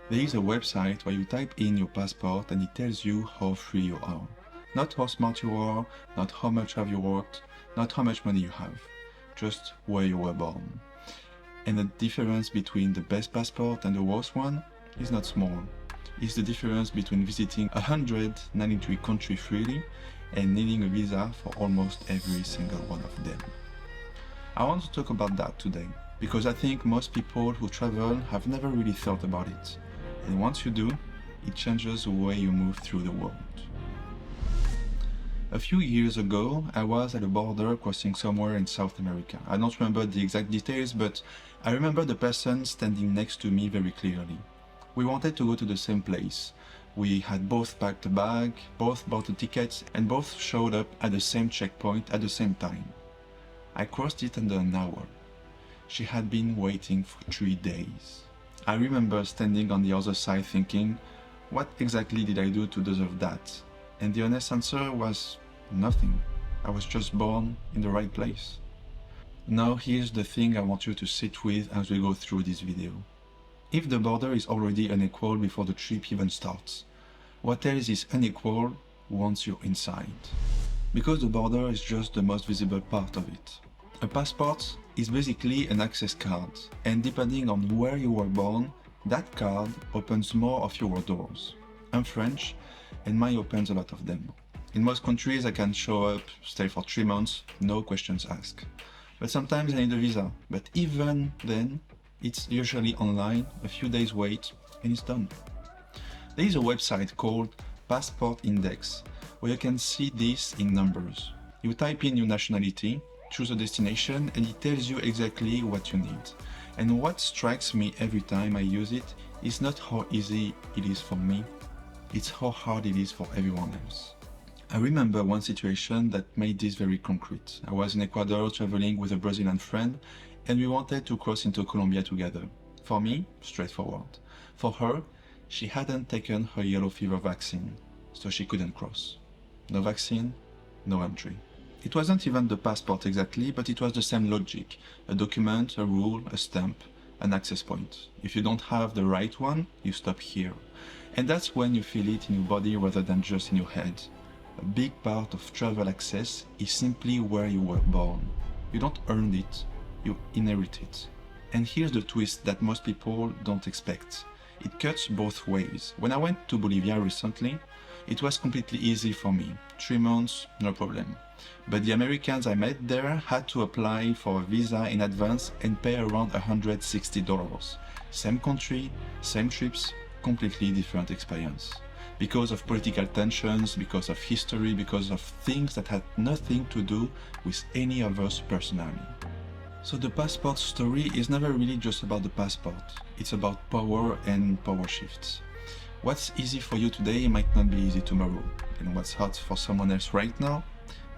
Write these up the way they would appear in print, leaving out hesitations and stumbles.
There is a website where you type in your passport and it tells you how free you are. Not how smart you are, not how much have you worked, not how much money you have, just where you were born. And the difference between the best passport and the worst one is not small. It's the difference between visiting 193 countries freely and needing a visa for almost every single one of them. I want to talk about that today, because I think most people who travel have never really thought about it. And once you do, it changes the way you move through the world. A few years ago, I was at a border crossing somewhere in South America. I don't remember the exact details, but I remember the person standing next to me very clearly. We wanted to go to the same place. We had both packed a bag, both bought a ticket, and both showed up at the same checkpoint at the same time. I crossed it under an hour. She had been waiting for 3 days. I remember standing on the other side thinking, what exactly did I do to deserve that? And the honest answer was nothing. I was just born in the right place. Now here's the thing I want you to sit with as we go through this video. If the border is already unequal before the trip even starts, what else is unequal once you're inside? Because the border is just the most visible part of it. A passport is basically an access card, and depending on where you were born, that card opens more of your doors. I'm French, and mine opens a lot of them. In most countries I can show up, stay for 3 months, no questions asked. But sometimes I need a visa, but even then, it's usually online, a few days wait, and it's done. There is a website called Passport Index, where you can see this in numbers. You type in your nationality, choose a destination, and it tells you exactly what you need. And what strikes me every time I use it is not how easy it is for me, it's how hard it is for everyone else. I remember one situation that made this very concrete. I was in Ecuador traveling with a Brazilian friend, and we wanted to cross into Colombia together. For me, straightforward. For her, she hadn't taken her yellow fever vaccine, so she couldn't cross. No vaccine, no entry. It wasn't even the passport exactly, but it was the same logic. A document, a rule, a stamp, an access point. If you don't have the right one, you stop here. And that's when you feel it in your body rather than just in your head. A big part of travel access is simply where you were born. You don't earn it, you inherit it. And here's the twist that most people don't expect. It cuts both ways. When I went to Bolivia recently, it was completely easy for me. 3 months, no problem. But the Americans I met there had to apply for a visa in advance and pay around $160. Same country, same trips, completely different experience. Because of political tensions, because of history, because of things that had nothing to do with any of us personally. So the passport story is never really just about the passport. It's about power and power shifts. What's easy for you today might not be easy tomorrow, and what's hard for someone else right now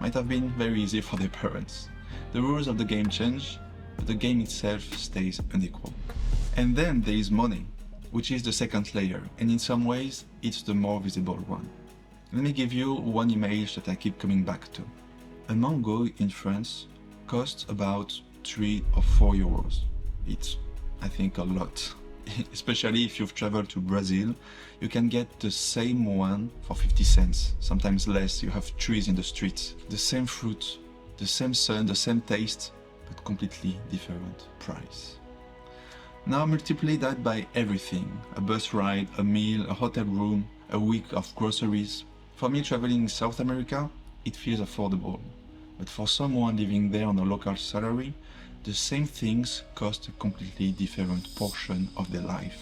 might have been very easy for their parents. The rules of the game change, but the game itself stays unequal. And then there is money, which is the second layer, and in some ways, it's the more visible one. Let me give you one image that I keep coming back to. A mango in France costs about 3 or 4 euros. It's, I think, a lot. Especially if you've traveled to Brazil, you can get the same one for 50 cents, sometimes less. You have trees in the streets, the same fruit, the same sun, the same taste, but completely different price. Now multiply that by everything: a bus ride, a meal, a hotel room, a week of groceries. For me, traveling in South America, it feels affordable. But for someone living there on a local salary, the same things cost a completely different portion of their life.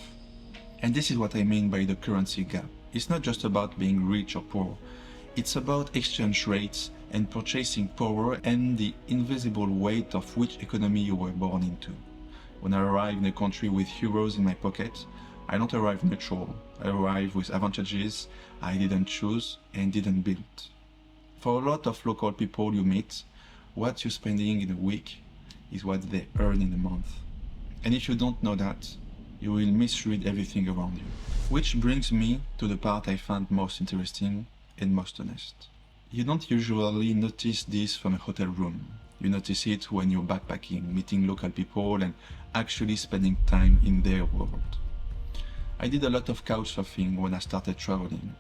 And this is what I mean by the currency gap. It's not just about being rich or poor. It's about exchange rates and purchasing power and the invisible weight of which economy you were born into. When I arrive in a country with euros in my pocket, I don't arrive neutral. I arrive with advantages I didn't choose and didn't build. For a lot of local people you meet, what you're spending in a week is what they earn in a month. And if you don't know that, you will misread everything around you. Which brings me to the part I found most interesting and most honest. You don't usually notice this from a hotel room. You notice it when you're backpacking, meeting local people and actually spending time in their world. I did a lot of couch surfing when I started traveling.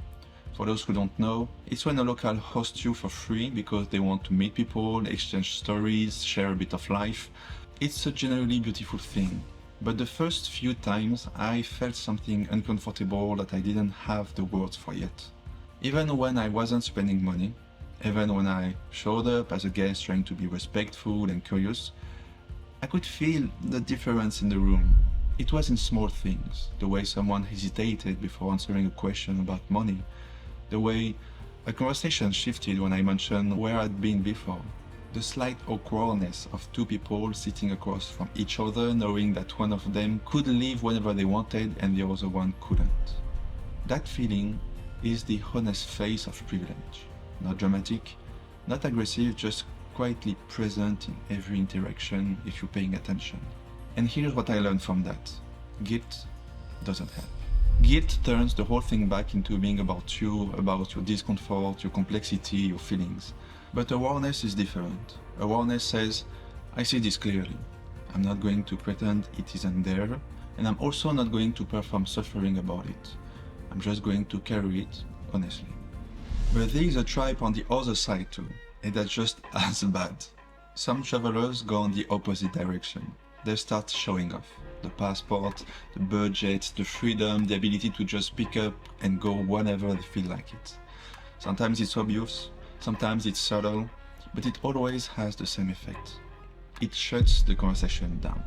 For those who don't know, it's when a local hosts you for free because they want to meet people, exchange stories, share a bit of life. It's a generally beautiful thing. But the first few times I felt something uncomfortable that I didn't have the words for yet. Even when I wasn't spending money, even when I showed up as a guest trying to be respectful and curious, I could feel the difference in the room. It was in small things, the way someone hesitated before answering a question about money, the way a conversation shifted when I mentioned where I'd been before, the slight awkwardness of two people sitting across from each other knowing that one of them could leave whenever they wanted and the other one couldn't. That feeling is the honest face of privilege. Not dramatic, not aggressive, just quietly present in every interaction if you're paying attention. And here's what I learned from that. Guilt doesn't help. Guilt turns the whole thing back into being about your discomfort, your complexity, your feelings. But awareness is different. Awareness says, I see this clearly. I'm not going to pretend it isn't there, and I'm also not going to perform suffering about it. I'm just going to carry it honestly. But there is a tribe on the other side too, and that's just as bad. Some travelers go in the opposite direction. They start showing off. The passport, the budget, the freedom, the ability to just pick up and go whenever they feel like it. Sometimes it's obvious, sometimes it's subtle, but it always has the same effect. It shuts the conversation down.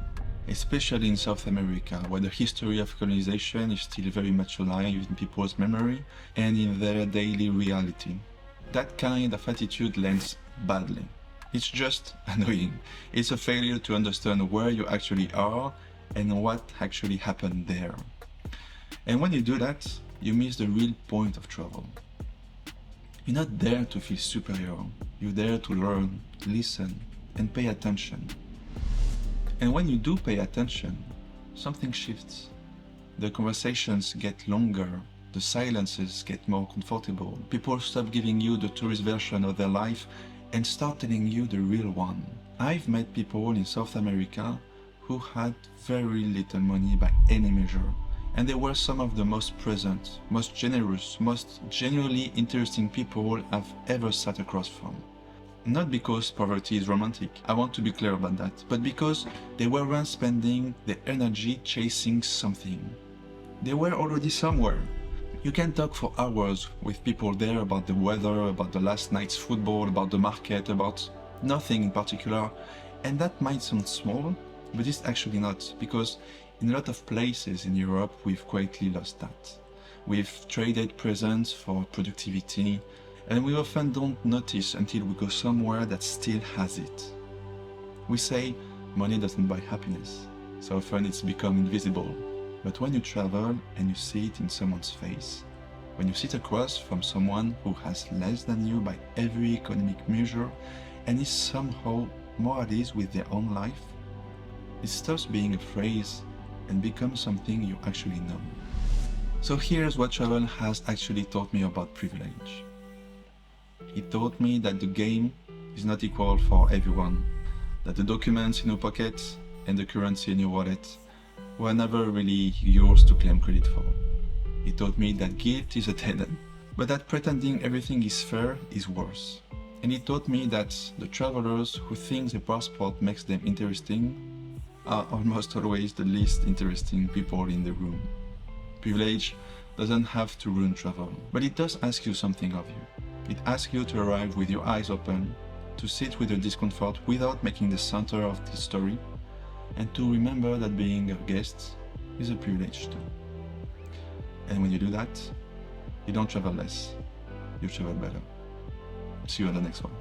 Especially in South America, where the history of colonization is still very much alive in people's memory and in their daily reality. That kind of attitude lands badly. It's just annoying. It's a failure to understand where you actually are and what actually happened there. And when you do that, you miss the real point of travel. You're not there to feel superior. You're there to learn, listen, and pay attention. And when you do pay attention, something shifts. The conversations get longer, the silences get more comfortable. People stop giving you the tourist version of their life and start telling you the real one. I've met people in South America who had very little money by any measure, and they were some of the most present, most generous, most genuinely interesting people I've ever sat across from. Not because poverty is romantic, I want to be clear about that, but because they weren't spending their energy chasing something. They were already somewhere. You can talk for hours with people there about the weather, about the last night's football, about the market, about nothing in particular, and that might sound small, but it's actually not, because in a lot of places in Europe we've quietly lost that. We've traded presence for productivity, and we often don't notice until we go somewhere that still has it. We say money doesn't buy happiness, so often it's become invisible. But when you travel and you see it in someone's face, when you sit across from someone who has less than you by every economic measure and is somehow more at ease with their own life, it stops being a phrase and becomes something you actually know. So here's what travel has actually taught me about privilege. It taught me that the game is not equal for everyone, that the documents in your pocket and the currency in your wallet were never really yours to claim credit for. It taught me that guilt is a dead end, but that pretending everything is fair is worse. And it taught me that the travelers who think their passport makes them interesting are almost always the least interesting people in the room. Privilege doesn't have to ruin travel, but it does ask you something of you. It asks you to arrive with your eyes open, to sit with your discomfort without making the center of the story, and to remember that being a guest is a privilege too. And when you do that, you don't travel less, you travel better. See you on the next one.